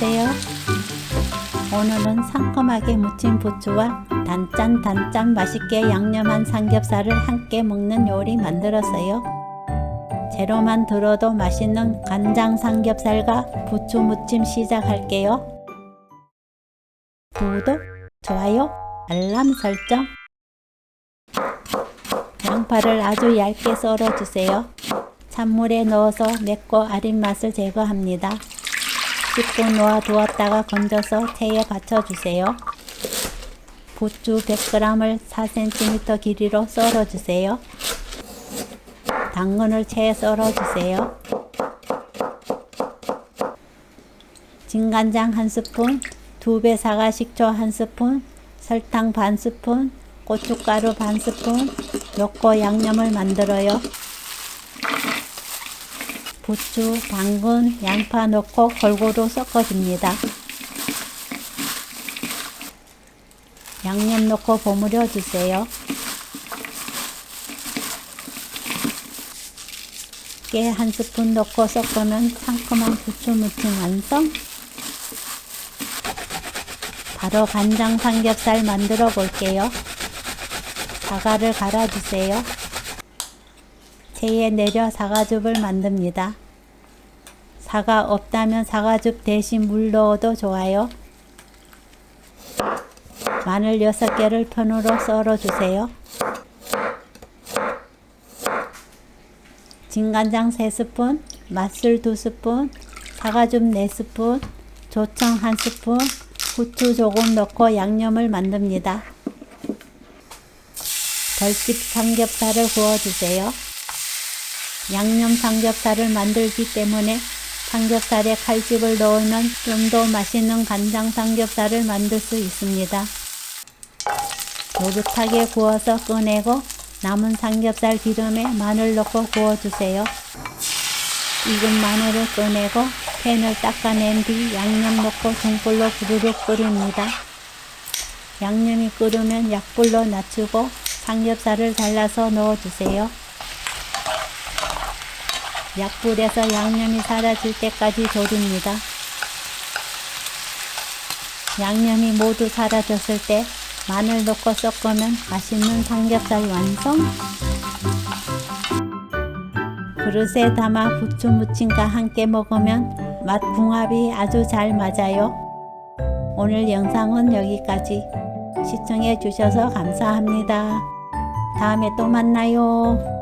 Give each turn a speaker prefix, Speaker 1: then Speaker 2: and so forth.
Speaker 1: 안녕하세요. 오늘은 상큼하게 무친 부추와 단짠 맛있게 양념한 삼겹살을 함께 먹는 요리 만들었어요. 재료만 들어도 맛있는 간장 삼겹살과 부추 무침 시작할게요. 구독, 좋아요, 알람 설정. 양파를 아주 얇게 썰어주세요. 찬물에 넣어서 맵고 아린 맛을 제거합니다. 10분 놓아 두었다가 건져서 체에 받쳐주세요. 부추 100g을 4cm 길이로 썰어주세요. 당근을 채에 썰어주세요. 진간장 1스푼, 2배 사과 식초 1스푼, 설탕 반 스푼, 고춧가루 반 스푼 넣고 양념을 만들어요. 부추, 당근, 양파 넣고 골고루 섞어줍니다. 양념 넣고 버무려 주세요. 깨 1스푼 넣고 섞으면 상큼한 부추 무침 완성. 바로 간장 삼겹살 만들어 볼게요. 사과를 갈아주세요. 체에 내려 사과즙을 만듭니다. 사과 없다면 사과즙 대신 물 넣어도 좋아요. 마늘 6개를 편으로 썰어주세요. 진간장 3스푼, 맛술 2스푼, 사과즙 4스푼, 조청 1스푼, 후추 조금 넣고 양념을 만듭니다. 벌집 삼겹살을 구워주세요. 양념 삼겹살을 만들기 때문에 삼겹살에 칼집을 넣으면 좀 더 맛있는 간장 삼겹살을 만들 수 있습니다. 노릇하게 구워서 꺼내고 남은 삼겹살 기름에 마늘 넣고 구워주세요. 익은 마늘을 꺼내고 팬을 닦아낸 뒤 양념 넣고 중불로 부르륵 끓입니다. 양념이 끓으면 약불로 낮추고 삼겹살을 잘라서 넣어주세요. 약불에서 양념이 사라질 때까지 졸입니다. 양념이 모두 사라졌을 때 마늘 넣고 섞으면 맛있는 삼겹살 완성! 그릇에 담아 부추 무침과 함께 먹으면 맛 궁합이 아주 잘 맞아요. 오늘 영상은 여기까지. 시청해 주셔서 감사합니다. 다음에 또 만나요.